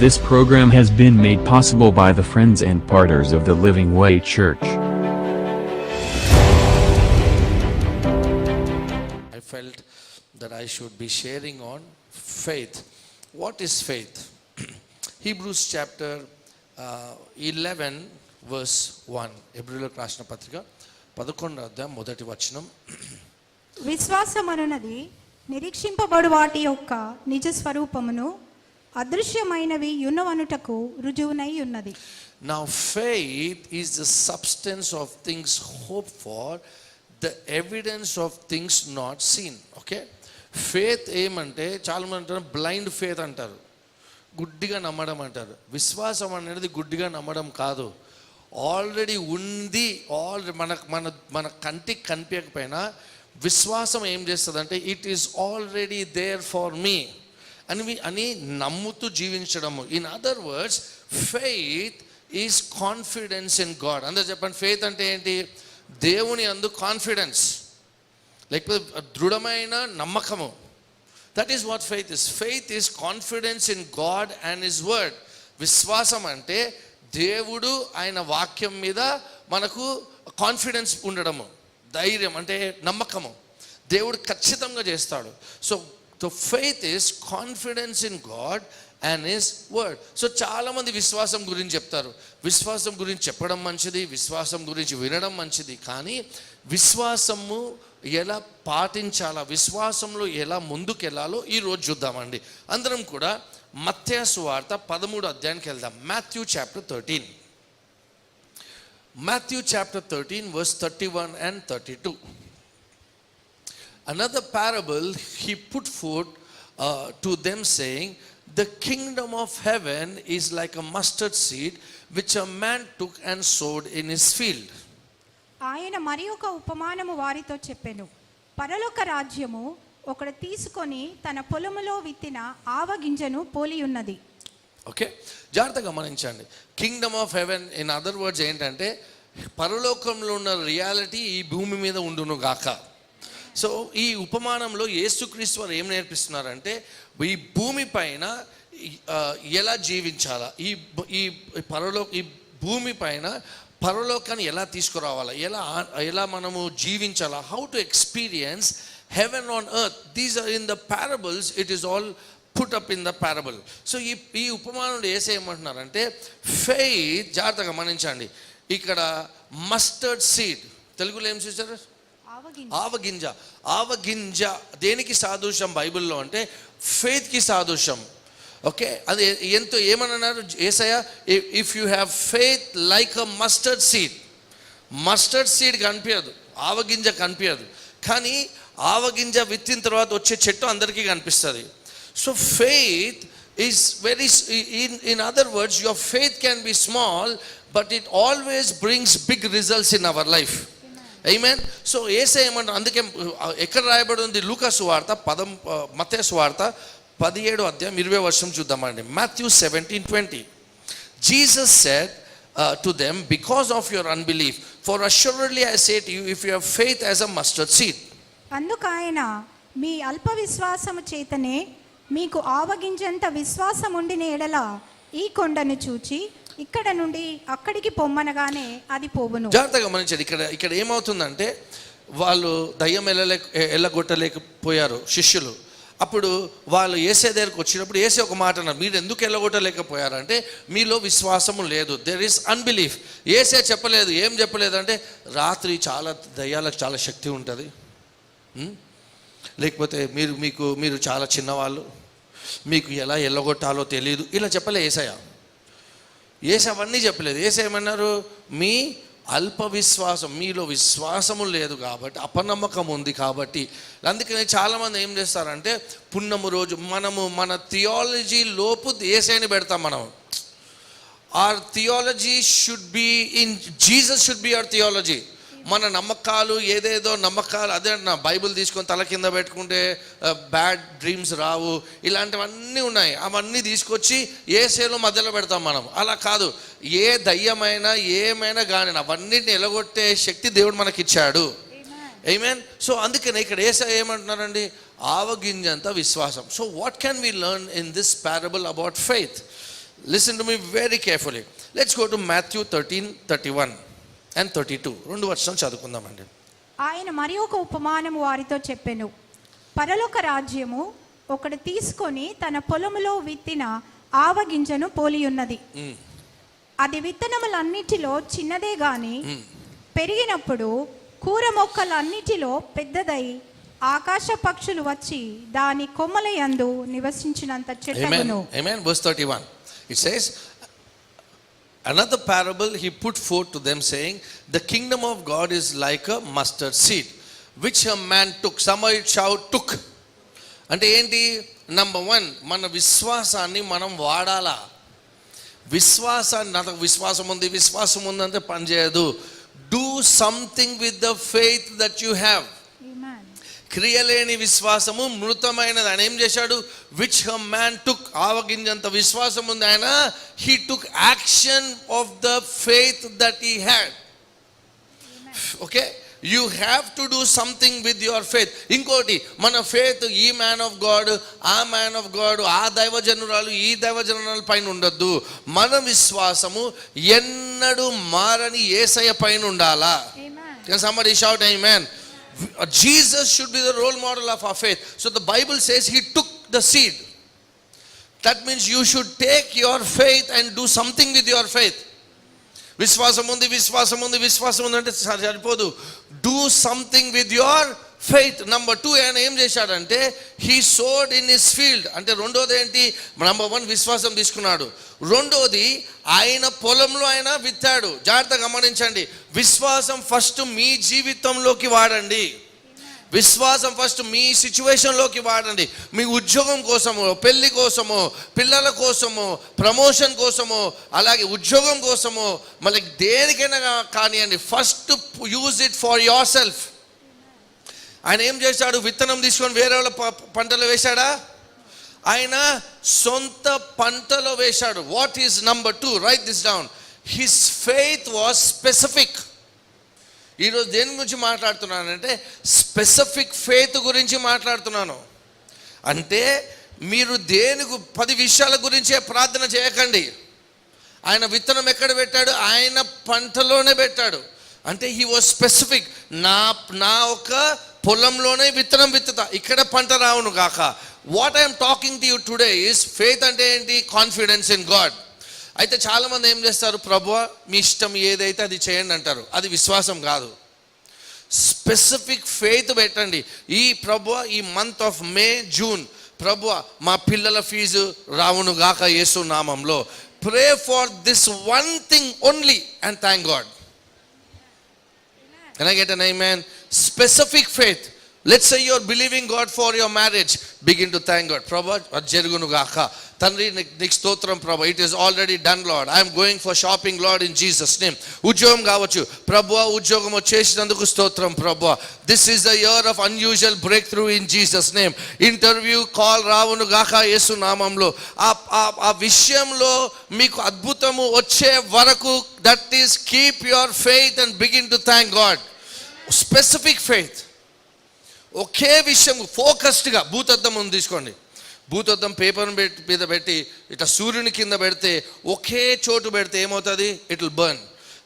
This program has been made possible by the friends and partners of the Living Way Church. I felt that I should be sharing on faith. What is faith? Hebrews chapter 11 verse 1. హెబ్రీయులకు రాసిన పత్రిక 11వ అధ్యాయం మొదటి వచనం. విశ్వాసమనున్నది నిరీక్షింపబడు వాటి యొక్క నిజ స్వరూపమును అదృశ్యమైనవి యున్నవనుటకు రుజువునై ఉన్నది. Now faith is the substance of things hoped for, the evidence of things not seen. Okay, faith ఏమంటే చాలా మంది అంటారు బ్లైండ్ ఫేత్ అంటారు, గుడ్డిగా నమ్మడం అంటారు. విశ్వాసం అనేది గుడ్డిగా నమ్మడం కాదు, ఆల్రెడీ ఉంది. మన కంటికి కనిపించకపోయినా విశ్వాసం ఏం చేస్తుందంటే it is already there for me అని నమ్ముతూ జీవించడము. In other words faith is confidence in God. అందరూ చెప్పండి, ఫెయిత్ అంటే ఏంటి? దేవుని అందు కాన్ఫిడెన్స్, లేకపోతే దృఢమైన నమ్మకము. That is what faith is. Faith is confidence in God and his word. విశ్వాసం అంటే దేవుడు ఆయన వాక్యం మీద మనకు కాన్ఫిడెన్స్ ఉండడము, ధైర్యం అంటే నమ్మకము. దేవుడు ఖచ్చితంగా చేస్తాడు. So the faith is confidence in God and his word. So చాలామంది విశ్వాసం గురించి చెప్తారు. విశ్వాసం గురించి చెప్పడం మంచిది, విశ్వాసం గురించి వినడం మంచిది, కానీ విశ్వాసము ఎలా పాటించాలా, విశ్వాసంలో ఎలా ముందుకెళ్ళాలో ఈరోజు చూద్దామండి. అందరం కూడా మత్తయి సువార్త 13వ అధ్యాయానికి వెళ్దాం. Matthew chapter 13. Matthew chapter 13 verse 31 and 32. Another parable he put forth to them, saying, the kingdom of heaven is like a mustard seed which a man took and sowed in his field. ఆయన మరి ఒక ఉపమానము వారితో చెప్పెను. పరలోక రాజ్యము ఒకడు తీసుకొని తన పొలములో విత్తిన ఆవగింజను పోలి ఉన్నది. ఓకే, జాగ్రత్తగా గమనించండి. Kingdom of haven in other words ఏంటంటే పరలోకంలో ఉన్న రియాలిటీ ఈ భూమి మీద ఉండును గాక. సో ఈ ఉపమానంలో యేసుక్రీస్తు వారు ఏం నేర్పిస్తున్నారంటే ఈ భూమి పైన ఎలా జీవించాలా, ఈ భూమి పైన పరలోకాన్ని ఎలా తీసుకురావాలా, ఎలా మనము జీవించాలా, how to experience heaven on earth. These are in the parables, it is all put up in the parable. So ఈ ఉపమానంలో ఏమంటున్నారంటే ఫెయిత్, జాగ్రత్తగా గమనించండి. ఇక్కడ మస్టర్డ్ సీడ్, తెలుగులో ఏం చూసారు? ఆవగింజ. ఆవగింజ దేనికి సాదృశ్యం బైబిల్లో అంటే ఫెయిత్కి సాదృశ్యం. ఓకే, అది ఎంతో ఏమన్నారు Yesayya? If you have faith like a mustard seed. Mustard seed కనిపించదు, ఆవగింజ కనిపించదు, కానీ ఆవగింజ విత్తిన తర్వాత వచ్చే చెట్టు అందరికీ కనిపిస్తుంది. So faith is very, in other words, your faith can be small but it always brings big results in our life. Amen. So ఏమంటారు? అందుకే ఎక్కడ రాయబడి ఉంది? లూకా సువార్త మత్తయి సువార్త 17వ అధ్యాయం 20వ వచనం చూద్దామండి. Matthew 17:20. Jesus said to them, because of your unbelief, for assuredly I say to you, if you have faith as a mustard seed. అందుకు ఆయన, మీ అల్ప విశ్వాసము చేతనే మీకు ఆవగింజంత విశ్వాసం ఉండిన ఎడల ఈ కొండను చూచి ఇక్కడ నుండి అక్కడికి పొమ్మనగానే అది పోవును. జాగ్రత్తగా గమనించండి. ఇక్కడ ఏమవుతుందంటే వాళ్ళు దయ్యం వెళ్ళగొట్టలేకపోయారు శిష్యులు. అప్పుడు వాళ్ళు యేసే దగ్గరకు వచ్చినప్పుడు యేసే ఒక మాట అన్నారు, మీరు ఎందుకు వెళ్ళగొట్టలేకపోయారంటే మీలో విశ్వాసము లేదు, దేర్ ఈస్ అన్బిలీఫ్. యేసే చెప్పలేదు, ఏం చెప్పలేదు అంటే రాత్రి చాలా దయ్యాలకు చాలా శక్తి ఉంటుంది, లేకపోతే మీరు చాలా చిన్నవాళ్ళు, మీకు ఎలా ఎల్లగొట్టాలో తెలియదు, ఇలా చెప్పలే యేసయ్య. అవన్నీ చెప్పలేదు. ఏమన్నారు? మీ అల్ప విశ్వాసం, మీలో విశ్వాసము లేదు కాబట్టి, అపనమ్మకం ఉంది కాబట్టి. అందుకని చాలామంది ఏం చేస్తారంటే పున్నము రోజు మన థియాలజీ లోపు యేసయ్యని పెడతాం. మనం our theology should be in Jesus, should be our theology. మన నమ్మకాలు ఏదేదో నమ్మకాలు, అదే నా బైబిల్ తీసుకొని తల కింద పెట్టుకుంటే బ్యాడ్ డ్రీమ్స్ రావు, ఇలాంటివన్నీ ఉన్నాయి. అవన్నీ తీసుకొచ్చి యేసేలో మధ్యలో పెడతాం మనం. అలా కాదు, ఏ దయ్యమైనా ఏమైనా కానీ అవన్నిటిని ఎలగొట్టే శక్తి దేవుడు మనకిచ్చాడు. ఆమేన్. సో అందుకనే ఇక్కడ యేసయ్య ఏమంటున్నారండి? ఆవగింజంత విశ్వాసం. So what can we learn in this parable about faith? Listen to me very carefully. Let's go to Matthew 13:31 and 32. 2 వచనాలు చదువుకుందామండి. ఆయన మరి ఒక ఉపమానము వారితో చెప్పెను. పరలోక రాజ్యము ఒకడు తీసుకొని తన పొలములో విత్తిన ఆవగింజను పోలియున్నది. అది విత్తనములన్నిటిలో చిన్నదే గాని పెరిగినప్పుడు కూర మొక్కలన్నిటిలో పెద్దదై ఆకాశ పక్షులు వచ్చి దాని కొమ్మల యందు నివసించినంత చెట్టును. Amen. Verse 31. It says, another parable he put forth to them, saying, the kingdom of God is like a mustard seed, which a man took. Somebody shout, took. అంటే ఏంటి? నంబర్ 1, మన విశ్వాసాన్ని మనం వాడాలా. విశ్వాసాన్ని, నాకు విశ్వాసం ఉంది అంటే పనిచేయదు. Do something with the faith that you have. క్రియలేని విశ్వాసము మృతమైనది. ఆయన ఏం చేశాడు? విచ్ హ మ్యాన్ టుక్. ఆవగింజంత విశ్వాసం ఉంది ఆయన. He took action of the faith that he had. Okay, you have to do something with your faith. ఇంకోటి, మన ఫెయిత్ ఈ మ్యాన్ ఆఫ్ గాడ్, ఆ మ్యాన్ ఆఫ్ గాడ్, ఆ దైవజనురాలు, ఈ దైవజనురాల పైన ఉండొద్దు. మన విశ్వాసము ఎన్నడూ మారని యేసయ్య పైన ఉండాలా. Can somebody shout amen? Jesus should be the role model of our faith. So the Bible says he took the seed. That means you should take your faith and do something with your faith. విశ్వాసం ఉంది అంటే సరిపోదు. Do something with your faith. Number 2, ఆయన ఏం చేశాడంటే he సోడ్ in his field. అంటే రెండోది ఏంటి? నంబర్ 1 విశ్వాసం తీసుకున్నాడు. రెండోది ఆయన పొలంలో ఆయన విత్తాడు. జాగ్రత్తగా గమనించండి. విశ్వాసం ఫస్ట్ మీ జీవితంలోకి వాడండి. విశ్వాసం ఫస్ట్ మీ సిచ్యువేషన్లోకి వాడండి. మీ ఉద్యోగం కోసమో, పెళ్లి కోసమో, పిల్లల కోసమో, ప్రమోషన్ కోసమో, అలాగే ఉద్యోగం కోసమో, మళ్ళీ దేనికైనా కానివ్వండి, first use it for your self. ఆయన ఏం చేశాడు? విత్తనం తీసుకొని వేరే వాళ్ళ పంటలో వేశాడా? ఆయన సొంత పంటలో వేశాడు. What is number 2? Right this down. His faith was specific. ఈరోజు దేని గురించి మాట్లాడుతున్నానంటే స్పెసిఫిక్ ఫెయిత్ గురించి మాట్లాడుతున్నాను. అంటే మీరు 10 విషయాల గురించే ప్రార్థన చేయకండి. ఆయన విత్తనం ఎక్కడ పెట్టాడు? ఆయన పంటలోనే పెట్టాడు. అంటే హీ వాజ్ స్పెసిఫిక్. నా ఒక పొలంలోనే విత్తనం విత్తుతా, ఇక్కడ పంట రావును గాక. What I'm talking to you today is faith. అంటే ఏంటి? Confidence in God. అయితే చాలామంది ఏం చేస్తారు? ప్రభువా మీ ఇష్టం ఏదైతే అది చేయండి అంటారు. అది విశ్వాసం కాదు. స్పెసిఫిక్ ఫెయిత్ పెట్టండి. ఈ ప్రభువా ఈ మంత్ ఆఫ్ మే, జూన్, ప్రభువా మా పిల్లల ఫీజు రావును గాక యేసు నామంలో. Pray for this one thing only and thank God. Can I get an amen? Specific faith. Let's say you're believing God for your marriage. Begin to thank God. Prabhu, jarigunu gaaka. Tanri nik stotram Prabhu. It is already done, Lord. I am going for shopping, Lord, in Jesus name. Udyogam gavachu. Prabhu, udyogam chesinanduku stotram Prabhu. This is the year of unusual breakthrough in Jesus name. Interview call రావును గాక యేసు నామంలో. ఆ విషయంలో మీకు అద్భుతము వచ్చే వరకు, that is keep your faith and begin to thank God. Specific faith. ఒకే విషయం ఫోకస్డ్గా. భూతద్దం ఉంది తీసుకోండి. భూతద్దం పేపర్ మీద పెట్టి ఇట్లా సూర్యుని కింద పెడితే, ఒకే చోటు పెడితే ఏమవుతుంది? It will burn.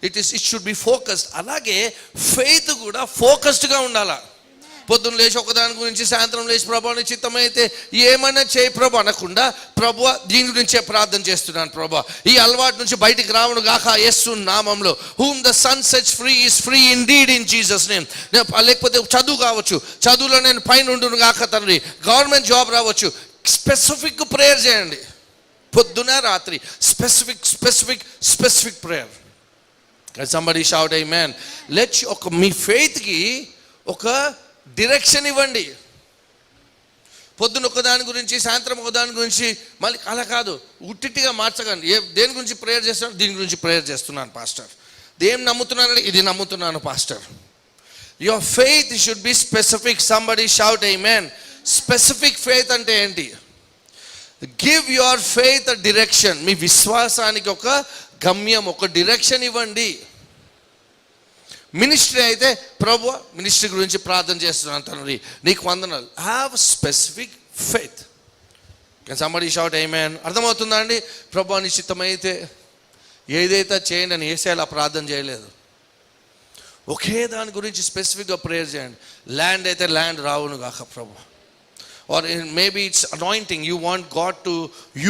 It should be focused. అలాగే ఫెయిత్ కూడా ఫోకస్డ్గా ఉండాలా. పొద్దున్న లేచి ఒకదాని గురించి, సాయంత్రం లేచి ప్రభు నీ చిత్తమైతే ఏమైనా చేయి ప్రభు అనకుండా, ప్రభు దీని గురించే ప్రార్థన చేస్తున్నాను ప్రభు, ఈ అలవాటు నుంచి బయటికి రావను గాక యేసు నామంలో. Whom the son sets free is free indeed in Jesus name. లేకపోతే చదువు కావచ్చు, చదువులో నేను పైన ఉండును గాక తండ్రి. గవర్నమెంట్ జాబ్ రావచ్చు. స్పెసిఫిక్ ప్రేయర్ చేయండి. పొద్దున రాత్రి specific prayer. Somebody shout amen. Let's మీ ఫెయిత్కి ఒక డిరెక్షన్ ఇవ్వండి. పొద్దున ఒకదాని గురించి, సాయంత్రం ఒకదాని గురించి, మళ్ళీ అలా కాదు, ఉట్టిగా మార్చకండి. దేని గురించి ప్రేయర్ చేస్తున్నాను? దీని గురించి ప్రేయర్ చేస్తున్నాను పాస్టర్. దేం నమ్ముతున్నానంటే ఇది నమ్ముతున్నాను pastor. Your faith should be specific. Somebody shout amen. Specific faith అంటే ఏంటి? Give your faith a direction. మీ విశ్వాసానికి ఒక గమ్యం, ఒక డిరెక్షన్ ఇవ్వండి. మినిస్ట్రీ అయితే, ప్రభు మినిస్ట్రీ గురించి ప్రార్థన చేస్తున్నాను తండ్రి, నీకు వందనాలు. Have specific faith. Can somebody shout amen? అర్థమవుతుందా అండి? ప్రభువా నీ చిత్తమైతే ఏదైతే చేయండి అని యేసయ్య ప్రార్థన చేయలేదు. ఒకే దాని గురించి స్పెసిఫిక్గా ప్రేయర్ చేయండి. ల్యాండ్ అయితే ల్యాండ్ రావును గాక ప్రభు. Or maybe it's anointing. You want God to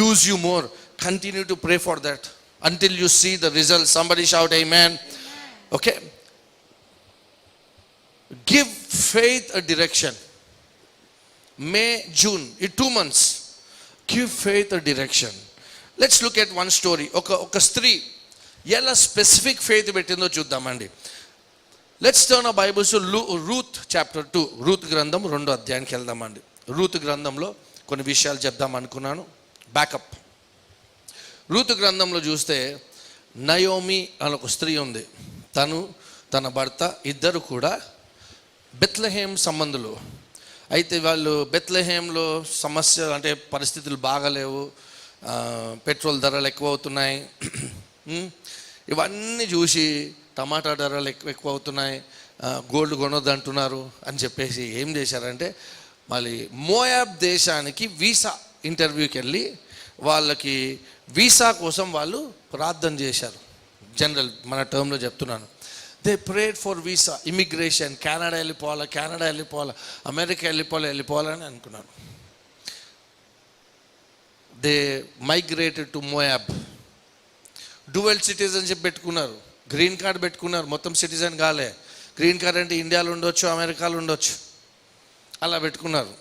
use you more. Continue to pray for that until you see the results. Somebody shout amen. Okay. Give faith a direction. May, June, in 2 months. Give faith a direction. Let's look at one story. ఒక స్త్రీ ఎలా specific faith పెట్టిందో చూద్దామండి. Let's turn our Bibles to Ruth chapter 2. Ruth గ్రంథం 2వ అధ్యాయానికి వెళ్దామండి. Ruth గ్రంథంలో కొన్ని విషయాలు చెప్దాం అనుకున్నాను. బ్యాకప్. రూత్ గ్రంథంలో చూస్తే నయోమి అని ఒక స్త్రీ ఉంది. తను తన భర్త ఇద్దరు కూడా బెత్లెహేమ్ సంబంధులు. అయితే వాళ్ళు బెత్లెహేమ్లో సమస్య అంటే పరిస్థితులు బాగలేవు, పెట్రోల్ ధరలు ఎక్కువ అవుతున్నాయి, ఇవన్నీ చూసి టమాటా ధరలు ఎక్కువ అవుతున్నాయి, గోల్డ్ కొనొద్దు అంటున్నారు అని చెప్పేసి ఏం చేశారంటే మళ్ళీ మోయాబ్ దేశానికి వీసా ఇంటర్వ్యూకి వెళ్ళి వాళ్ళకి వీసా కోసం వాళ్ళు ప్రార్థన చేశారు. జనరల్ మన టర్మ్లో చెప్తున్నాను. They prayed for visa, immigration, Canada వెళ్ళిపోవాలా, అమెరికా వెళ్ళిపోవాలని అనుకున్నారు. They migrated to Moab. Dual citizenship పెట్టుకున్నారు, గ్రీన్ కార్డ్ పెట్టుకున్నారు. మొత్తం సిటిజన్ కాలే. గ్రీన్ కార్డ్ అంటే ఇండియాలో ఉండొచ్చు, అమెరికాలో ఉండొచ్చు, అలా పెట్టుకున్నారు.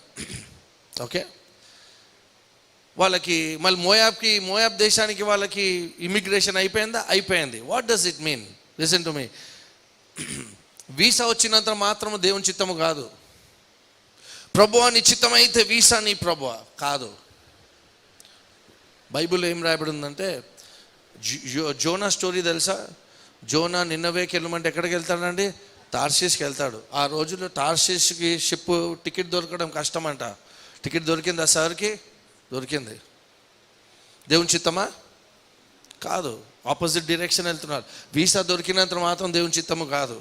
ఓకే. వాళ్ళకి మళ్ళీ మోయాబ్ దేశానికి వాళ్ళకి ఇమిగ్రేషన్ అయిపోయింది. What does it mean? Listen to me. Visa వచ్చినంత మాత్రం దేవుని చిత్తము కాదు. ప్రభువా నీ చిత్తం అయితే వీసా నీ ప్రభువా కాదు. బైబిల్లో ఏం రాయబడి ఉందంటే జోనా స్టోరీ తెలుసా? జోనా నిన్నవేకి వెళ్ళమంటే ఎక్కడికి వెళ్తాడండి? తార్షీష్కి వెళ్తాడు. ఆ రోజుల్లో తార్షీష్కి షిప్ టికెట్ దొరకడం కష్టమంట. టికెట్ దొరికింది, ఆ సార్కి దొరికింది. దేవుని చిత్తమా? కాదు. ఆపోజిట్ డైరెక్షన్ వెళ్తున్నారు. వీసా దొరికినంత మాత్రం దేవుని చిత్తము కాదు.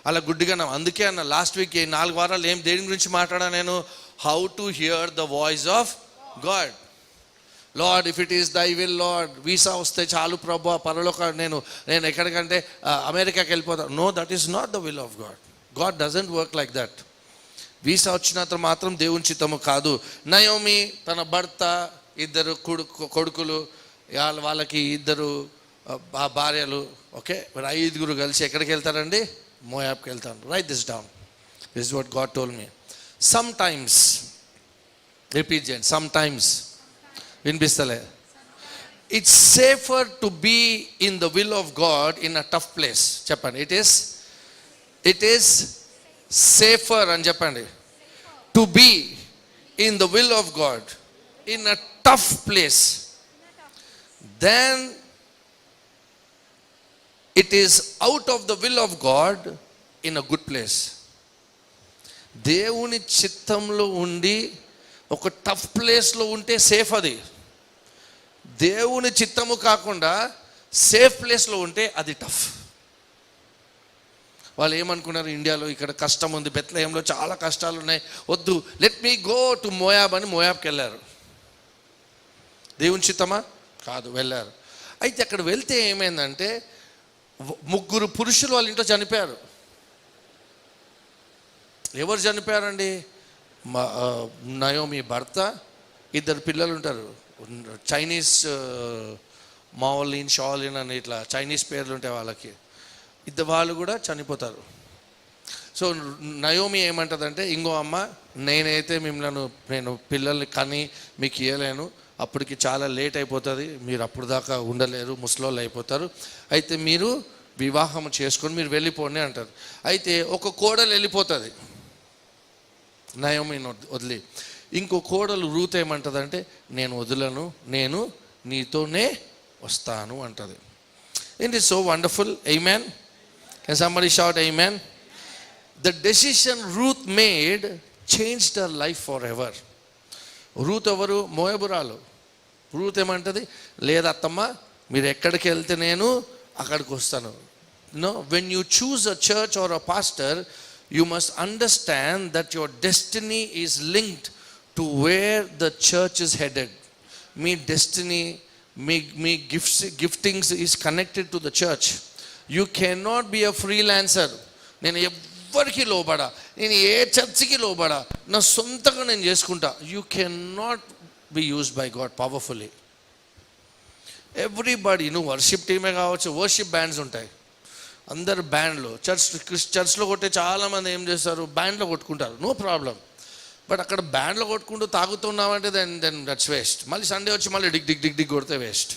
అలా గుడ్డిగా అందుకే అన్న లాస్ట్ వీక్ 4 వారాలు దేని గురించి మాట్లాడా నేను? How to hear the voice of God. Lord if it is thy will Lord. Visa వస్తే చాలు ప్రభు, పరలోక నేను ఎక్కడికంటే అమెరికాకి వెళ్ళిపోతాను. No, that is not the will of God. God doesn't work like that. Visa వచ్చినంత మాత్రం దేవుని చిత్తము కాదు. నయోమి తన భర్త, 2 కొడుకులు, వాళ్ళకి 2 భార్యలు, ఓకే, 5 కలిసి ఎక్కడికి వెళ్తారండి? మోయాబ్కి వెళ్తాను. Write this down. This is what God told me. Some times, repeat చేయండి, సమ్ టైమ్స్. వినిపిస్తలే? It's safer to be in the will of God in a tough place. చెప్పండి. ఇట్ ఈస్ సేఫర్ అని చెప్పండి. To be in the will of God in a tough place then it is out of the will of God in a good place. దేవుని చిత్తంలో ఉండి ఒక tough ప్లేస్లో ఉంటే safe. అది దేవుని చిత్తము కాకుండా సేఫ్ ప్లేస్లో ఉంటే అది టఫ్. వాళ్ళు ఏమనుకున్నారు? ఇండియాలో ఇక్కడ కష్టం ఉంది, బెత్లెహేమ్లో చాలా కష్టాలు ఉన్నాయి, వద్దు, let me go to Moab అని మోయాబ్కి వెళ్ళారు. దేవుని చిత్తమా? కాదు, వెళ్ళారు. అయితే అక్కడ వెళ్తే ఏమైందంటే 3 పురుషులు వాళ్ళ ఇంట్లో చనిపోయారు. ఎవరు చనిపోయారండి? నయోమి భర్త, 2 పిల్లలు ఉంటారు. చైనీస్ మావలిన్, షాలిన్ అని ఇట్లా చైనీస్ పేర్లు ఉంటాయి వాళ్ళకి. వాళ్ళు కూడా చనిపోతారు. సో నయోమి ఏమంటుందంటే, ఇంకో అమ్మ, నేనైతే నేను పిల్లల్ని కని మీకు ఇవ్వలేను, అప్పటికి చాలా లేట్ అయిపోతుంది, మీరు అప్పుడు దాకా ఉండలేరు, ముసలోళ్ళు అయిపోతారు, అయితే మీరు వివాహం చేసుకొని మీరు వెళ్ళిపోండి అంటారు. అయితే ఒక కోడలు వెళ్ళిపోతుంది నయోమిని వదిలి. ఇంకో కోడలు రూత్ ఏమంటుందంటే, నేను వదలను, నేను నీతోనే వస్తాను అంటది. It is so wonderful. Amen. Can somebody shout amen? The decision Ruth made changed her life for ever. Ruth ఎవరు? మోయాబురాలు. రూత్ ఏమంటది? లేదు అత్తమ్మ, మీరు ఎక్కడికి వెళ్తే నేను అక్కడికి వస్తాను. No, when you choose a church or a pastor, you must understand that your destiny is linked to where the church is headed. మీ డెస్టినీ, మీ giftings is connected to the church. You can not be a freelancer. నేను ఎవ్వరికి లోబడా, నేను ఏ చర్చికి లోబడా, నా సొంతంగా నేను చేసుకుంటా. You can not be used by God powerfully. Everybody, నువ్వు వర్షిప్ టీమే కావచ్చు, వర్షిప్ బ్యాండ్స్ ఉంటాయి, అందరు బ్యాండ్లో, చర్చ్లో కొట్టే చాలామంది ఏం చేస్తారు, బ్యాండ్లో కొట్టుకుంటారు, నో ప్రాబ్లం. బట్ అక్కడ బ్యాండ్లో కొట్టుకుంటూ తాగుతున్నామంటే దెన్ దట్స్ వేస్ట్. మళ్ళీ సండే వచ్చి మళ్ళీ డిగ్ డిగ్ డిగ్ డిగ్ కొడితే waste.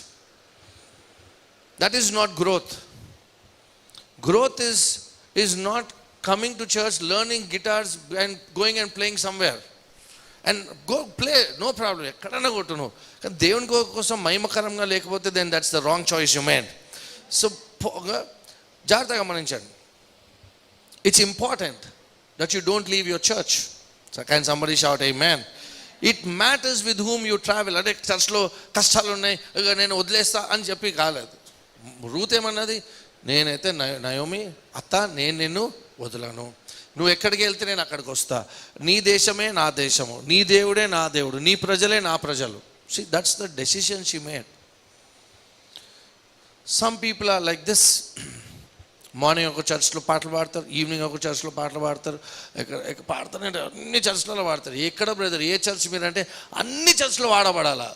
That is not growth. Growth is not coming to church, learning guitars and going and playing somewhere and go play, no problem, ఎక్కడన్నా కొట్టు నువ్వు. కానీ దేవుని కోసం మహిమకరంగా లేకపోతే then that's the wrong choice you made. So జాగ్రత్తగా గమనించండి. It's important that you don't leave your church. Can somebody shout amen? It matters with whom you travel. అంటే చర్చ్లో కష్టాలు ఉన్నాయి, ఇక నేను వదిలేస్తా అని చెప్పి కాలేదు. రూత్ ఏమన్నది, నేనైతే నయోమి అత్త, నేను నిన్ను వదలను, నువ్వు ఎక్కడికి వెళ్తే నేను అక్కడికి వస్తా, నీ దేశమే నా దేశము, నీ దేవుడే నా దేవుడు, నీ ప్రజలే నా ప్రజలు. See, that's the decision she made. Some people are like this. Morning ఒక చర్చ్లో పాటలు పాడతారు, ఈవినింగ్ ఒక చర్చ్లో పాటలు పాడతారు, ఎక్కడ పాడతారంటే అన్ని చర్చ్లలో పాడతారు. ఎక్కడ బ్రదర్, ఏ చర్చ్ మీరంటే అన్ని చర్చ్లో వాడబడాలా?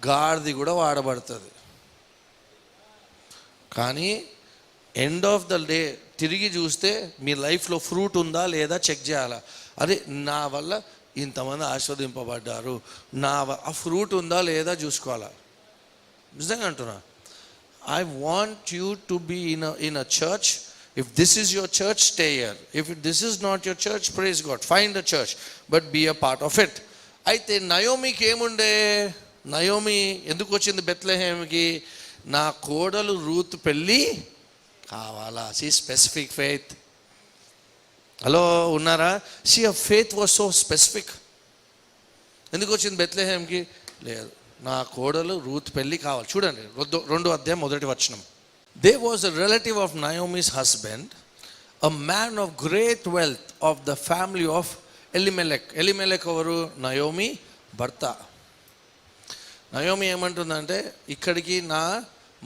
గాడిది కూడా వాడబడుతుంది. కానీ ఎండ్ ఆఫ్ ద డే తిరిగి చూస్తే మీ లైఫ్లో ఫ్రూట్ ఉందా లేదా చెక్ చేయాలా. అదే నా వల్ల ఇంతమంది ఆస్వాదింపబడ్డారు, ఆ ఫ్రూట్ ఉందా లేదా చూసుకోవాలా. నిజంగా అంటున్నా. I want you to be in a church. If this is your church, stay here. If this is not your church, praise God, find a church, but be a part of it. అయితే నయోమికి ఏముండే, Naomi ఎందుకు వచ్చింది బెత్లెహేమ్కి? నా కోడలు Ruth పెళ్ళి కావాలా. See specific faith. Hello ఉన్నారా? See a faith was so specific. ఎందుకు వచ్చింది బెత్లెహేమ్కి? లేదు, నా కోడలు రూత్ పెళ్ళి కావాలి. చూడండి 2వ అధ్యాయం 1వ వచనం. There was a relative of Naomi's husband, a man of great wealth of the family of Elimelech. Elimelech ఎవరు? నయోమి భర్త. నయోమి ఏమంటుందంటే, ఇక్కడికి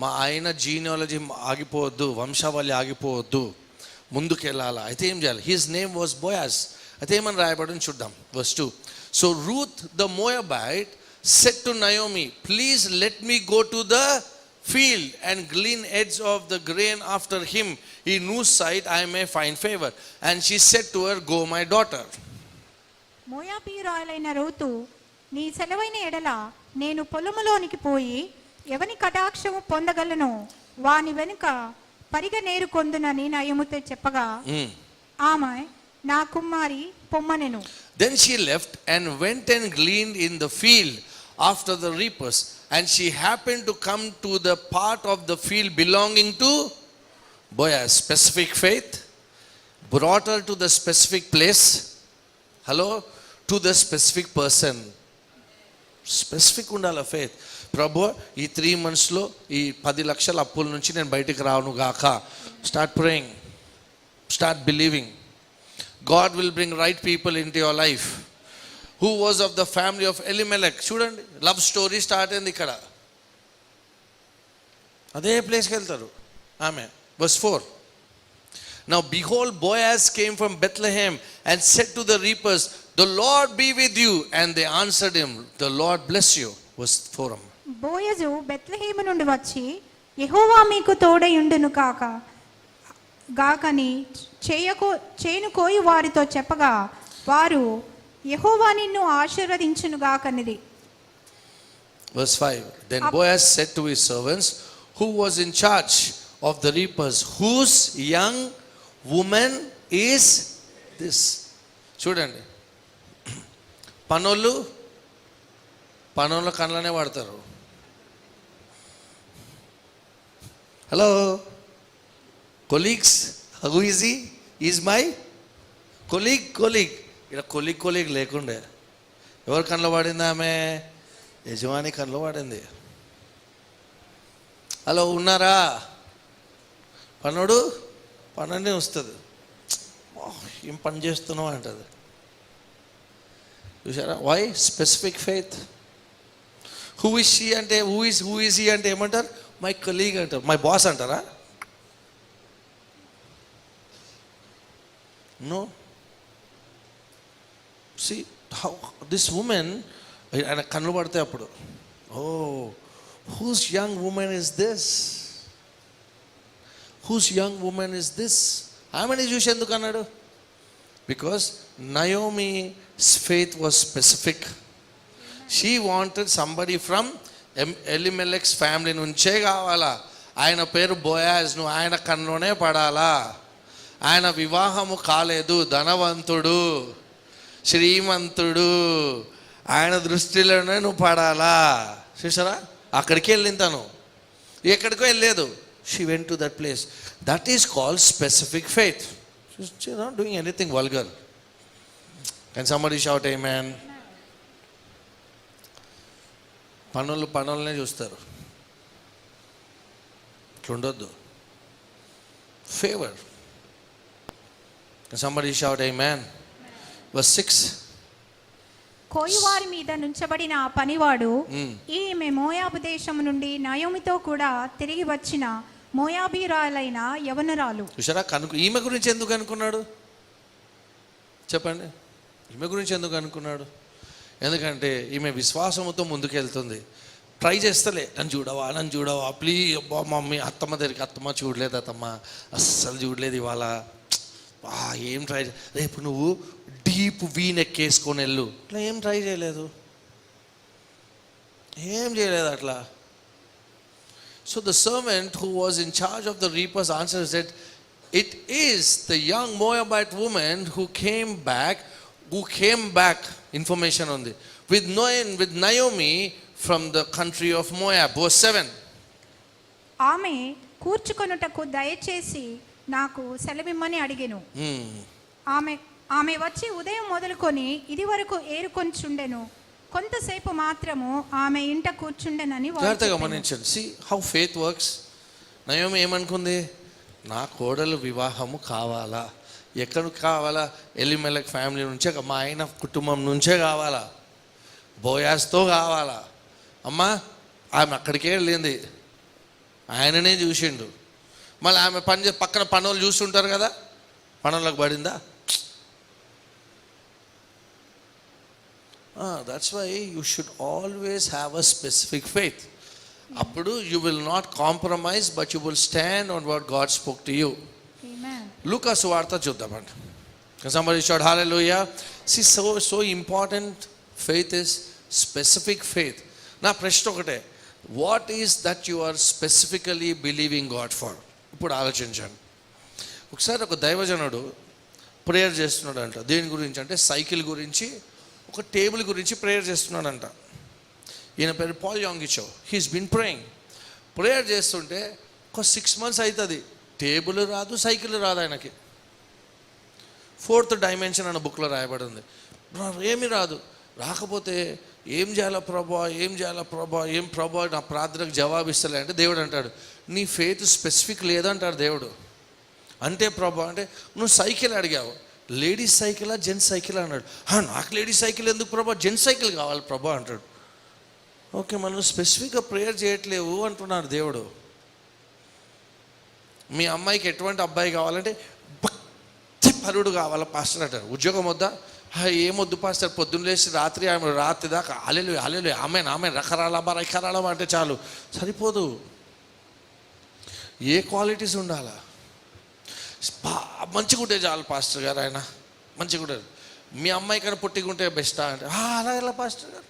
మా ఆయన జీనియాలజీ ఆగిపోవద్దు, వంశావళి ఆగిపోవద్దు, ముందుకు వెళ్ళాలా. అయితే ఏం చేయాలి? His name was Boaz. అయితే ఏమని రాయబడింది చూద్దాం, verse 2. So Ruth the Moabite said to Naomi, please let me go to the field and glean heads of the grain after him, in whose sight I may find favor. And she said to her, go my daughter. మోయాబీయురాలైన Ruth, నీ సెలవైన ఎడల నేను పొలములోనికి పోయి ఎవని కటాక్షము పొందగలను, వాని వెనుక పరిగ నేరు కొందునని నయముతో చెప్పగా ఆమె, నా కుమారి పొమ్మనెను. Then she left and went and gleaned in the field after the reapers, and she happened to come to the part of the field belonging to Boaz. Specific faith brought her to the specific place. Hello, to the specific person. Specific undala faith. ప్రభు, ఈ 3 monthsలో ఈ 10 లక్షల అప్పుల నుంచి నేను బయటికి రాను గాక. Start praying, start believing. God will bring right people into your life. Who was of the family of Elimelech. చూడండి, లవ్ స్టోరీ స్టార్ట్ అయింది ఇక్కడ. అదే ప్లేస్కి వెళ్తారు ఆమె. verse 4. Now behold, Boaz came from Bethlehem and said to the reapers, the Lord be with you. And they answered him, the Lord bless you. verse 4. Boaz Bethlehem నుండి వచ్చి, యెహోవా మీకు తోడయుండును గాకని చేను కోయి వారితో చెప్పగా, వారు యెహోవా నిన్ను ఆశీర్వదించును గాకనిది. verse 5. Then Boaz said to his servants who was in charge of the reapers, whose young woman is this? చూడండి, పనోళ్ళు కళ్ళనే వాడతారు. Hello colleagues, who is he? Is my colleague. ఇక్కడ కొలీగ్ లేకుండే ఎవరు కళ్ళలో వాడింది? ఆమె యజమాని కళ్ళలో వాడింది. హలో ఉన్నారా? పనునే వస్తుంది, ఏం పని చేస్తున్నావు అంటది. చూసారా? Why? Specific faith. Who is she అంటే హూ ఇస్ హీ అంటే ఏమంటారు? మై కొలీగ్ అంటారు. మై బాస్ అంటారా? No. See how this woman, ఆయన కన్ను పడితే అప్పుడు, oh whose young woman is this, whose young woman is this. ఆమెని చూసి ఎందుకు అన్నాడు? Because Naomi's faith was specific. She wanted somebody from Elimelech's family నుంచే కావాలా. ఆయన పేరు బోయాజ్, నువ్వు ఆయన కన్నులోనే పడాలా. ఆయన వివాహము కాలేదు, ధనవంతుడు, శ్రీమంతుడు, ఆయన దృష్టిలోనే నువ్వు పడాలా. చూసారా, అక్కడికి వెళ్ళింది తను, ఎక్కడికో వెళ్ళలేదు. She went to that place. That is called specific faith. She's not doing anything vulgar. Can somebody shout amen? పనులనే చూస్తారు, ఇట్లా ఉండొద్దు. Favour. Can somebody shout amen? Verse 6. కోయివారి మీద నుంచబడిన ఆ పనివాడు, ఈమె మోయాబు దేశము నుండి నయోమితో కూడా తిరిగి వచ్చిన మోయాబీరాలైన యవనరాలు. చూసారా, ఈమె గురించి ఎందుకు అనుకున్నాడు చెప్పండి? ఈమె గురించి ఎందుకు అనుకున్నాడు? ఎందుకంటే ఈమె విశ్వాసముతో ముందుకెళ్తుంది. ట్రై చేస్తలే, నన్ను చూడవా ప్లీజ్. అబ్బా మమ్మీ, అత్తమ్మ దగ్గరికి, అత్తమ్మ చూడలేదు, అత్తమ్మ అస్సలు చూడలేదు ఇవాళ, ఏం ట్రై, రేపు నువ్వు డీప్ వీన్ ఎక్కేసుకొని వెళ్ళు. ఇట్లా ఏం ట్రై చేయలేదు, అట్లా. So the servant who was in charge of the reapers answered that it is the young Moabite woman who came back, information on this, with Naomi from the country of Moab. Verse 7. ఆమె కూర్చుకొనుటకు దయచేసి నాకు సెలవిమ్మని అడిగెను. ఆమె వచ్చి ఉదయం మొదలుకొని ఇది వరకు ఏరుకొంచుండెను, కొంతసేపు మాత్రము ఆమె ఇంట కూర్చుండెనని. జాగ్రత్తగా గమనించండి. See how faith works. Naomi ఏమనుకుంది? నా కోడలు వివాహము కావాలా. ఎక్కడ కావాలా? ఎలిమెలెక్ ఫ్యామిలీ నుంచే, మా ఆయన కుటుంబం నుంచే కావాలా, బోయాస్తో కావాలా. అమ్మా, ఆమె అక్కడికే వెళ్ళింది, ఆయననే చూసిండు. మళ్ళీ ఆమె పక్కన పనులు చూస్తుంటారు కదా, పనులకు పడిందా? That's why you should always have a specific faith. Appudu you will not compromise, but you will stand on what God spoke to you. Amen. Luka suvartha chuddamandi. Can somebody shout hallelujah? See, so important faith is specific faith. Na prashna okate, what is that you are specifically believing God for? Ippudu aalochinchandi. ఒకసారి ఒక దైవజనుడు prayer చేస్తున్నాడు అంట. దేని గురించి అంటే cycle గురించి, ఒక టేబుల్ గురించి ప్రేయర్ చేస్తున్నాడంట. ఈయన పేరు Paul Yonggi Cho. He's been praying. Prayer చేస్తుంటే ఒక 6 months అవుతుంది, టేబుల్ రాదు, సైకిల్ రాదు ఆయనకి. 4th dimension అన్న బుక్లో రాయబడి ఉంది. ఏమి రాదు. రాకపోతే ఏం చేయాలా ప్రభా, ఏం ప్రభా నా ప్రార్థనకు జవాబిస్తలే అంటే దేవుడు అంటాడు, నీ ఫెయిత్ స్పెసిఫిక్ లేదంటాడు దేవుడు. అంటే ప్రభా అంటే నువ్వు సైకిల్ అడిగావు, లేడీస్ సైకిలా జెంట్స్ సైకిల్ అన్నాడు. నాకు లేడీస్ సైకిల్ ఎందుకు ప్రభా, జెంట్స్ సైకిల్ కావాలి ప్రభా అంటాడు. ఓకే, మనం స్పెసిఫిక్గా ప్రేయర్ చేయట్లేవు అంటున్నారు దేవుడు. మీ అమ్మాయికి ఎటువంటి అబ్బాయి కావాలంటే భక్తి పరుడు కావాలా పాస్టర్ అంటారు. ఉద్యోగం వద్దా? ఏమొద్దు పాస్టర్, పొద్దున్న లేచి రాత్రి దాకా అలెలు ఆమె రకరాలబా అంటే చాలు, సరిపోదు. ఏ క్వాలిటీస్ ఉండాలా? మంచిగా ఉంటే చాలు పాస్టర్ గారు, ఆయన మంచిగా ఉంటారు. మీ అమ్మాయి కన్నా పుట్టిగుంటే బెస్టా అంటే అలా ఎలా పాస్టర్ గారు?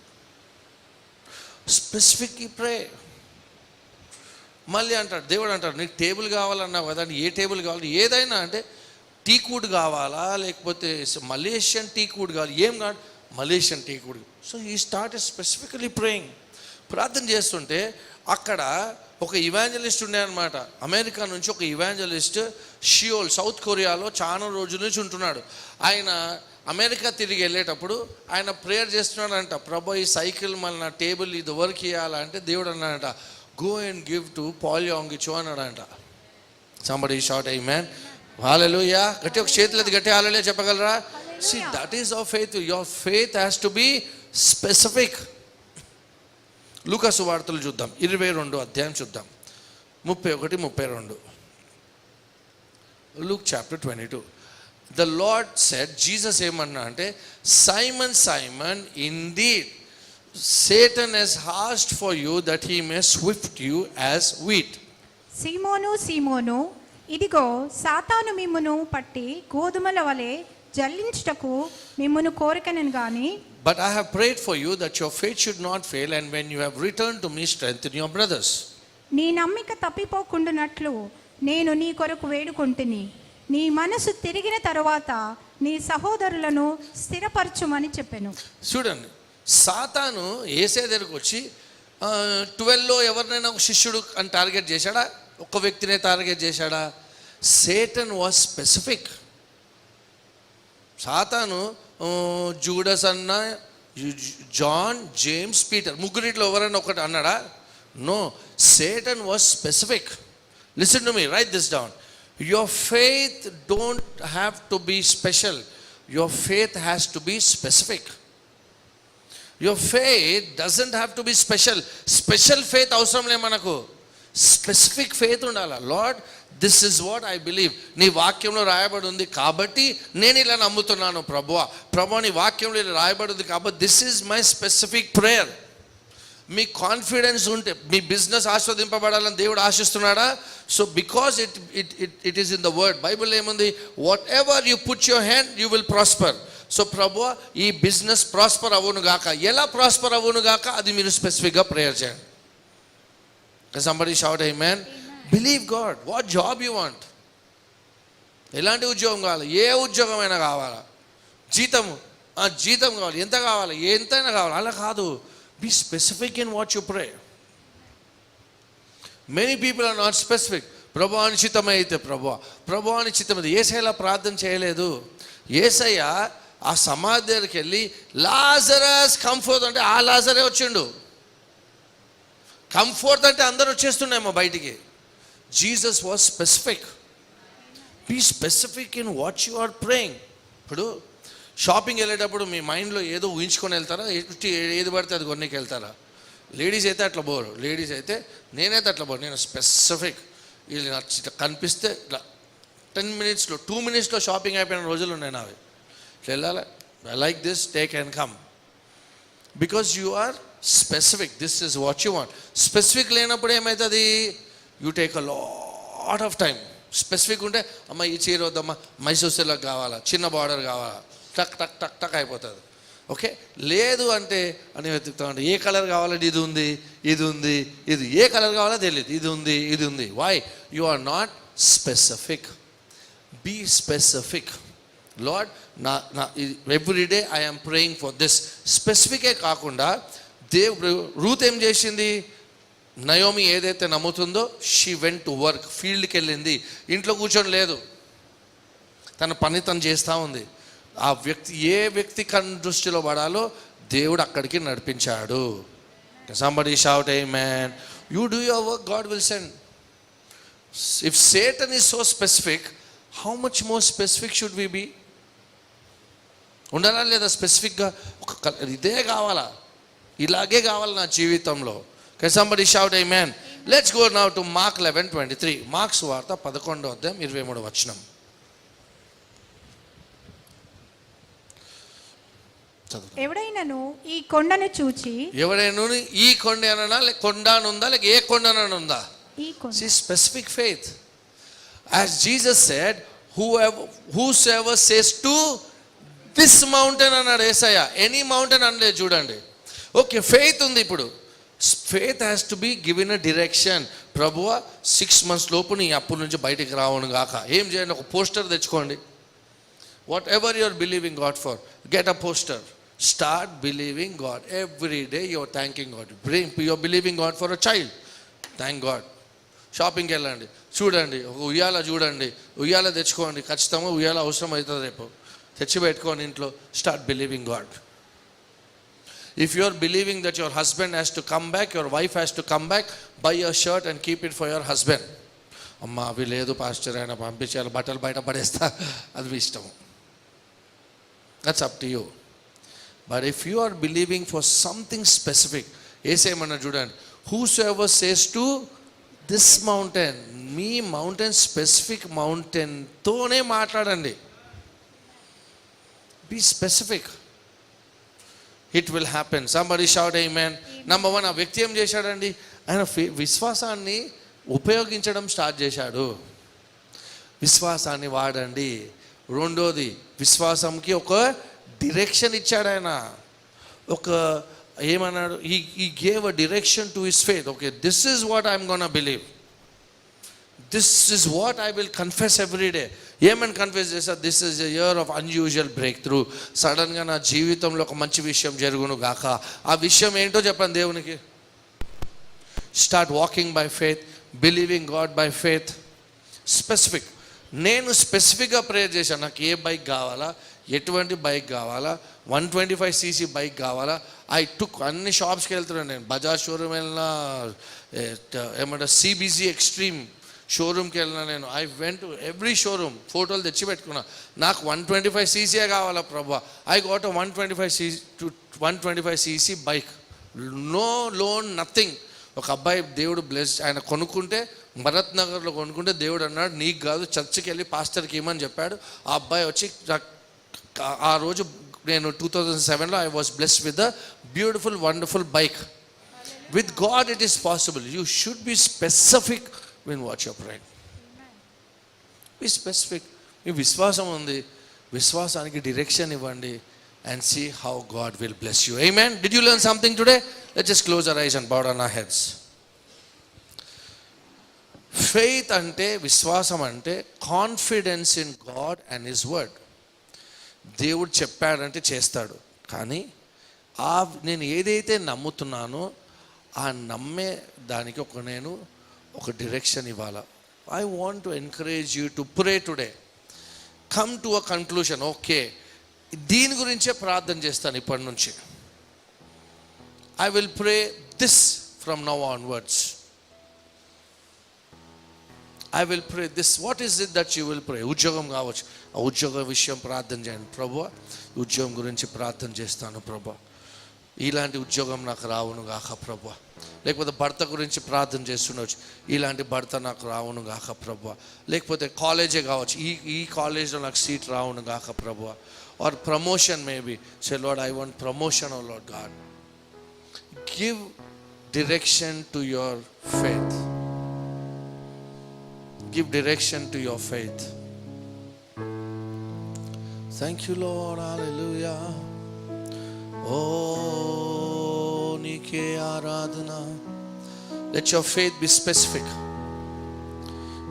స్పెసిఫిక్ ప్రే. మళ్ళీ అంటాడు దేవుడు అంటాడు, నీకు టేబుల్ కావాలన్నావు కదా, ఏ టేబుల్ కావాలి? ఏదైనా అంటే టీకూడ్ కావాలా, లేకపోతే మలేషియన్ టీకూడ్ కావాలి, ఏం కాదు మలేషియన్ టీకూడ్. సో ఈ స్టార్ట్ స్పెసిఫికలీ ప్రేయింగ్. ప్రార్థన చేస్తుంటే అక్కడ ఒక ఇవాంజలిస్ట్ ఉండే అనమాట. అమెరికా నుంచి ఒక ఇవాంజలిస్ట్ షియోల్, సౌత్ కొరియాలో చాలా రోజుల నుంచి ఉంటున్నాడు. ఆయన అమెరికా తిరిగి వెళ్ళేటప్పుడు ఆయన ప్రేయర్ చేస్తున్నాడంట, ప్రభా ఈ సైకిల్ మళ్ళీ నా టేబుల్ ఇది వర్క్ చేయాలంటే దేవుడు అన్నాడంట, go and give to Paul Yonggi Cho అన్నాడంట. Somebody shout amen, hallelujah. గట్టి ఒక చేతులు గట్టి హల్లెలూయా చెప్పగలరా? See, that is our faith. Your faith has to be specific. లూకా సువార్తలు చూద్దాం, 22 అధ్యాయం చూద్దాం, 31, 32. Luke chapter 22. The Lord said, Jesus ఏమన్నా అంటే, Simon, Simon, indeed Satan has asked for you that he may swift you as wheat. సీమోను సీమోను, ఇదిగో సాతాను మిమ్మును పట్టి గోధుమల వలె జల్లించుటకు మిమ్మును కోరికనను గాని, But I have prayed for you that your faith should not fail, and when you have returned to me, strengthen your brothers. నీ నమ్మిక తప్పిపోకుండునట్లు నేను నీ కొరకు వేడుకొంటిని. నీ మనసు తిరిగిన తరువాత నీ సహోదరులను స్థిరపరచుమని చెప్పెను. చూడండి, సాతాను యేసే దగ్గరకు వచ్చి 12లో ఎవరినైనా ఒక శిష్యుడు అని టార్గెట్ చేశాడా? ఒక్క వ్యక్తినే టార్గెట్ చేశాడా? Satan was specific. సాతాను జూడస్ అన్న, జాన్, జేమ్స్, పీటర్, ముగ్గురిట్లో ఎవరైనా ఒకటి అన్నాడా? No, Satan was specific. Listen to me, write this down. Your faith don't have to be special. Your faith has to be specific. Your faith doesn't have to be special. Special faith అవసరం లే మనకు. Specific faith ఉండాలి. Lord, this is what I believe. నీ వాక్యంలో రాయబడి ఉంది కాబట్టి నేను ఇలా నమ్ముతున్నాను ప్రభువా. ప్రభువా, నీ వాక్యంలో ఇలా రాయబడి ఉంది కాబట్టి this is my specific prayer. మీ కాన్ఫిడెన్స్ ఉంటే మీ బిజినెస్ ఆస్వాదింపబడాలని దేవుడు ఆశిస్తున్నాడా? So because it is in the word. Bible ఏముంది? Whatever you put your hand you will prosper. So ప్రభువా, ఈ బిజినెస్ ప్రాస్పర్ అవ్వను గాక. ఎలా ప్రాస్పర్ అవ్వను గాక అది మీరు స్పెసిఫిక్గా ప్రేయర్ చేయండి. Somebody shout amen. Believe God. What job you want? ఎలాంటి ఉద్యోగం కావాలి? ఏ ఉద్యోగమైనా కావాలా? జీతం కావాలి. ఎంత కావాలి? ఎంతైనా కావాలి. అలా కాదు. Be specific in what you pray. Many people are not specific. ప్రభువా అని చిత్తమైతే ప్రభువా అని చిత్తమైతే. యేసయ్య ప్రార్థన చేయలేదు. యేసయ్య ఆ సమాధి దగ్గరికి వెళ్ళి లాజరస్ కంఫర్ట్ అంటే ఆ లాజరే వచ్చిండు. కంఫర్ట్ అంటే అందరూ వచ్చేస్తున్నాయేమో బయటికి. Jesus was specific. Be specific in what you are praying. ఇప్పుడు షాపింగ్ వెళ్ళేటప్పుడు మీ మైండ్లో ఏదో ఊహించుకొని వెళ్తారా? ఏది పడితే అది కొన్నికి వెళ్తారా? లేడీస్ అయితే అట్లా పోరు. లేడీస్ అయితే, నేనైతే అట్లా పోరు. నేను స్పెసిఫిక్. వీళ్ళు కనిపిస్తే ఇట్లా 10 minutesలో 2 minutesలో షాపింగ్ అయిపోయిన రోజులు ఉన్నాయి నావి. ఇట్లా వెళ్ళాలి. I like this, take and come. Because you are specific. This is what you want. Specific లేనప్పుడు ఏమవుతుంది? You take a lot of time. Specific ఉంటే అమ్మ ఈ చీర వద్దమ్మా, మైసూర్ సిల్క్ కావాలా, చిన్న బార్డర్ కావాలా, టక్ టక్ టక్ టక్ అయిపోతుంది. ఓకే, లేదు అంటే అని వెతుకుతామంటే ఏ కలర్ కావాలంటే ఇది ఉంది, ఇది ఉంది, ఇది ఏ కలర్ కావాలో తెలియదు. ఇది ఉంది, ఇది ఉంది. Why? You are not specific. Be specific. Lord, నా every day I'm praying for this. స్పెసిఫికే కాకుండా రూత్ ఏం చేసింది? నయోమి ఏదైతే నమ్ముతుందో, షీ వెంట్ టు వర్క్. ఫీల్డ్కి వెళ్ళింది. ఇంట్లో కూర్చొని లేదు, తన పని తను చేస్తూ ఉంది. ఆ వ్యక్తి ఏ వ్యక్తి దృష్టిలో పడాలో దేవుడు అక్కడికి నడిపించాడు. Somebody shout amen. You do your work, God will send. If Satan is so specific, how much more specific should we be? ఉండాలా లేదా? స్పెసిఫిక్గా ఇదే కావాలా, ఇలాగే కావాలి నా జీవితంలో. Somebody shout amen. Let's go now to Mark 11:23. Marks వార్త 11వ అధ్యాయం 23వ వచనం. ఎవడైనను ఈ కొండను చూచి, ఎవడైనా ఈ కొండ అననా, లేక కొండనుందా, లేక ఏ కొండనుందా? ఈ కొండ. See, specific faith. As Jesus said, whosoever says to this mountain అన్నాడు యేసయ్య. ఎనీ మౌంటైన్ అనలేదు. చూడండి, ఓకే, ఫెయిత్ ఉంది. ఇప్పుడు faith has to be given a direction. ప్రభువా 6 months లోపు నీ అప్పుల నుంచి బయటికి రావను గాక. ఏం చేయండి? ఒక పోస్టర్ తెచ్చుకోండి. Whatever you're believing God for, get a poster. Start believing God. Every day you're thanking God. You're believing God for a child, thank God. షాపింగ్కి వెళ్ళండి, చూడండి, ఒక ఉయ్యాల చూడండి, ఉయ్యాల తెచ్చుకోండి. ఖచ్చితంగా ఉయ్యాల అవసరం అవుతుంది రేపు. తెచ్చి పెట్టుకోండి ఇంట్లో. Start believing God. If you are believing that your husband has to come back, your wife has to come back, buy a shirt and keep it for your husband. అమ్మా అవి లేదు పాస్టర్, ఆయన పంపించాలి, బట్టలు బయట పడేస్తా, అది మీ ఇష్టం. That's up to you. But if you are believing for something specific, ఏసేమన్నా చూడండి, whosoever says to this mountain, మీ మౌంటైన్ స్పెసిఫిక్ మౌంటైన్తోనే మాట్లాడండి. Be specific, it will happen. Somebody shout amen. Number 1, ఆ వ్యక్తి ఏం చేశాడండి, ఆయన విశ్వాసాన్ని ఉపయోగించడం స్టార్ట్ చేశాడు. విశ్వాసాన్ని వాడండి. రెండోది, విశ్వాసంకి ఒక డిరెక్షన్ ఇచ్చాడు ఆయన. ఒక ఏమన్నాడు, ఈ gave a direction to his faith. Okay, this is what I'm gonna believe, this is what I will confess every day. ఏమని కన్ఫెస్ చేస్తా, this is a year of unusual break through. సడన్గా నా జీవితంలో ఒక మంచి విషయం జరుగును గాక. ఆ విషయం ఏంటో చెప్పండి దేవునికి. Start walking by faith, believing God by faith. Specific. నేను స్పెసిఫిక్గా ప్రేయర్ చేశాను, నాకు ఏ బైక్ కావాలా, ఎటువంటి బైక్ కావాలా, 125cc బైక్ కావాలా. ఐ టుక్ అన్ని షాప్స్కి వెళ్తున్నాను నేను. బజాజ్ షోరూమ్ వెళ్ళినా, ఏమంటారు సిబిజీ ఎక్స్ట్రీమ్ షోరూమ్కి వెళ్ళినా నేను. I went to every showroom, ఫోటోలు తెచ్చి పెట్టుకున్నా. నాకు 125cc కావాలా ప్రభా. I got 125cc bike, no loan, nothing. ఒక అబ్బాయి దేవుడు బ్లెస్, ఆయన కొనుక్కుంటే భరత్ నగర్లో కొనుక్కుంటే దేవుడు అన్నాడు నీకు కాదు, చర్చికి వెళ్ళి పాస్టర్కి ఇవ్వమని చెప్పాడు. ఆ అబ్బాయి వచ్చి ఆ రోజు నేను 2007లో I was blessed with a beautiful wonderful bike. With God it is possible. You should be specific when what you're praying. Be specific. మీ విశ్వాసం ఉంది, విశ్వాసానికి డైరెక్షన్ ఇవ్వండి, and see how God will bless you. Amen. Did you learn something today? Let's just close our eyes and bow down our heads. Faith అంటే, విశ్వాసం అంటే confidence in God and his word. దేవుడు చెప్పాడంటే చేస్తాడు. కానీ నేను ఏదైతే నమ్ముతున్నానో ఆ నమ్మే దానికి నేను ఒక డైరెక్షన్ ఇవ్వాలా. I want to encourage you to pray today. Come to a conclusion. Okay, దీని గురించే ప్రార్థన చేస్తాను ఇప్పటి నుంచి. I will pray this from now onwards. I will pray this. What is it that you will pray? ఉద్యోగం కావచ్చు, ఆ ఉద్యోగ విషయం ప్రార్థన చేయండి. ప్రభువా, ఉద్యోగం గురించి ప్రార్థన చేస్తాను ప్రభువా, ఇలాంటి ఉద్యోగం నాకు రావును గాక ప్రభువా. లేకపోతే భర్త గురించి ప్రార్థన చేస్తుండవచ్చు, ఇలాంటి భర్త నాకు రావును గాక ప్రభువా. లేకపోతే కాలేజే కావచ్చు, ఈ కాలేజ్లో నాకు సీట్ రావును గాక ప్రభువా. Or promotion maybe. Say Lord, I want promotion. Oh Lord God, give direction to your faith. Give direction to your faith. Thank you Lord. Hallelujah. Oh నీకే ఆరాధన. Let your faith be specific.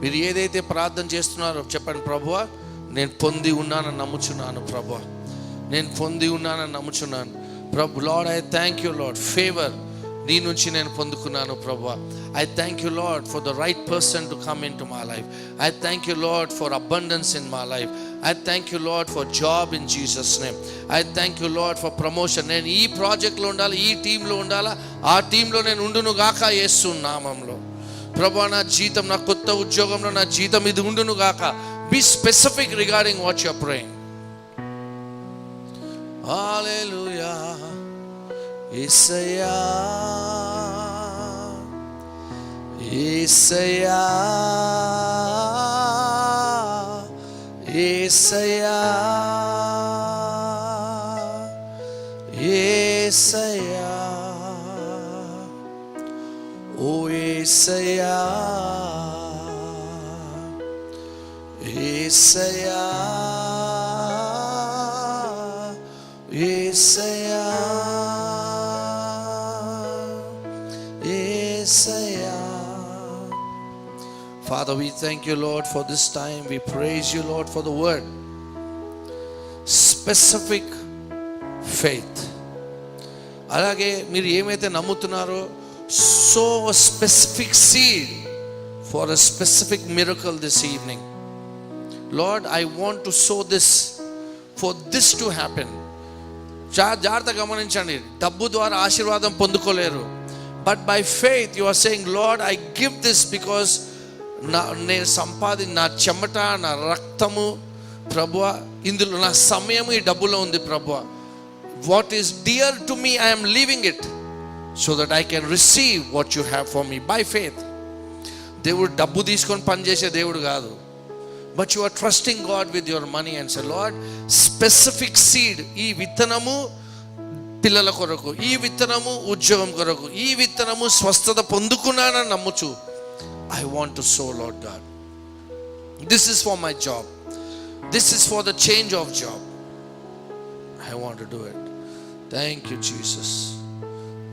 మీరు ఏదైతే ప్రార్థన చేస్తున్నారో చెప్పండి, ప్రభువా నేను పొంది ఉన్నానని నమ్ముచున్నాను ప్రభువా, నేను పొంది ఉన్నానని నమ్ముచున్నాను ప్రభు. Lord, I thank you Lord, favour నీ నుంచి నేను పొందుకున్నాను ప్రభువా. I thank you Lord for the right person to come into my life. I thank you Lord for abundance in my life. I thank you Lord for job in Jesus name. I thank you Lord for promotion. నేను ఈ ప్రాజెక్ట్లో ఉండాలి, ఈ టీంలో ఉండాలా, ఆ టీంలో నేను ఉండును గాక యేసు నామములో. ప్రభువా, నా జీతం, నా కొత్త ఉద్యోగంలో నా జీతం ఇది ఉండును గాక. Be specific regarding what you are praying. Hallelujah. Yesayya, Yesayya, Yesayya, Yesayya, oh Yesayya, Yesayya, Yesayya, Yesayya. Father, we thank you Lord for this time. We praise you Lord for the word. Specific faith. అలాగే మీరు ఏమైతే నమ్ముతున్నారో, sow a specific seed for a specific miracle this evening. Lord, I want to sow this for this to happen. జాగ్రత్తగా గమనించండి, డబ్బు ద్వారా ఆశీర్వాదం పొందుకోలేరు. But by faith you are saying, Lord I give this because నేను నా చెమట, నా రక్తము ప్రభువా, ఇందులో నా సమయము ఈ డబ్బులో ఉంది ప్రభువా. What is dear to me, I'm leaving it. so that I can receive what you have for me by faith. దేవుడు డబ్బు తీసుకొని పనిచేసే దేవుడు కాదు. But you are trusting God with your money and say Lord, specific seed, ఈ విత్తనము పిల్లల కొరకు, ఈ విత్తనము ఉద్యోగం కొరకు, ఈ విత్తనము స్వస్థత పొందుకున్నానని నమ్ముచు, I want to sow, Lord God. This is for my job. This is for the change of job. I want to do it. Thank you, Jesus.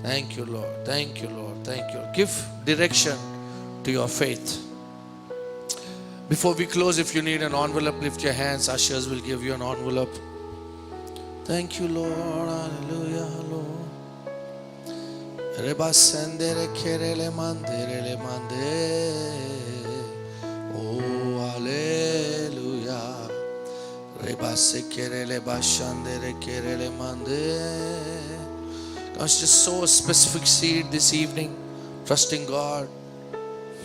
Thank you, Lord. Thank you, Lord. Thank you. Give direction to your faith. Before we close, if you need an envelope, lift your hands. Ushers will give you an envelope. Thank you, Lord. Hallelujah, Lord. Reba sendere kerele mandere mande. Oh, hallelujah. Reba se kerele bashandere kerele mande. Let's just sow a specific seed this evening, trusting God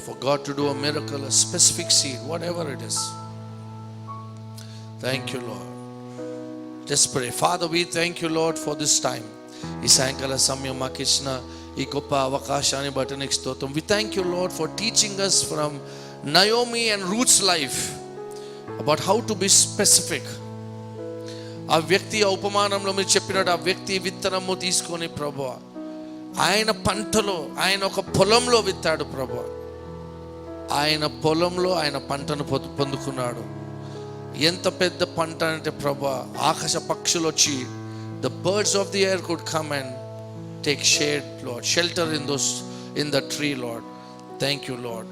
for God to do a miracle, a specific seed, whatever it is. Thank you, Lord. Just pray. Father, we thank you, Lord, for this time. ఈ సాయంకాల సమయం మాకు ఇచ్చిన ఈ గొప్ప అవకాశాన్ని బట్టి నీకు స్తోత్రం. We thank you, Lord, for teaching us from Naomi and Ruth's life about how to be specific. ఆ వ్యక్తి ఆ ఉపమానంలో మీరు చెప్పినట్టు ఆ వ్యక్తి విత్తనము తీసుకొని ప్రభువా, ఆయన పంటలో, ఆయన ఒక పొలంలో విత్తాడు ప్రభువా, ఆయన పొలంలో ఆయన పంటను పొందుకున్నాడు. ఎంత పెద్ద పంట అంటే ప్రభువా, ఆకాశ పక్షులు వచ్చి, the birds of the air could come and take shade, Lord, shelter in the tree, Lord. Thank you, Lord.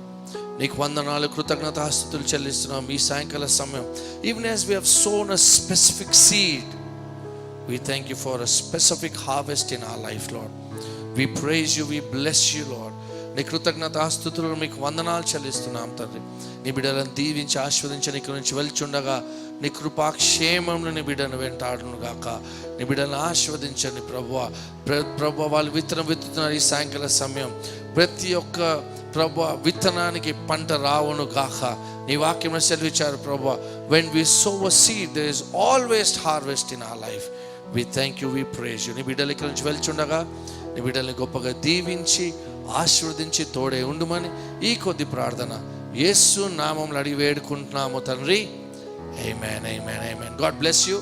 నీకు వందనాలు, కృతజ్ఞతాస్తుతులు చెల్లిస్తున్నాం ఈ సాయంకాల సమయం. Even as we have sown a specific seed, we thank you for a specific harvest in our life, Lord. We praise you, we bless you, Lord. నీ కృతజ్ఞతాస్తుతులు మీకు వందనాలు చెల్లిస్తున్నాం తండ్రి. నీ బిడ్డలను దీవించి ఆశీర్వదించి ఇక్కడ నుంచి వెళ్చుండగా నీ కృపాక్షేమంలో నీ బిడ్డను వెంటాడును గాక. నీ బిడ్డను ఆశీర్వదించండి ప్రభువా. ప్రభువా, వాళ్ళు విత్తనం విత్తుతున్నారు ఈ సాయంకాల సమయం. ప్రతి ఒక్క ప్రభువా విత్తనానికి పంట రావును గాక. నీ వాక్యం సెలవిచ్చారు ప్రభువా, when we sow a seed there is always harvest in our life. We thank you, we praise you. నీ బిడ్డలు ఇక్కడ నుంచి వెళ్చుండగా నీ బిడ్డల్ని గొప్పగా దీవించి ఆశీర్వదించి తోడే ఉండుమని ఈ కొద్ది ప్రార్థన యేసు నామములో అడిగి వేడుకుంటున్నాము తండ్రి. Amen, amen, amen. God bless you.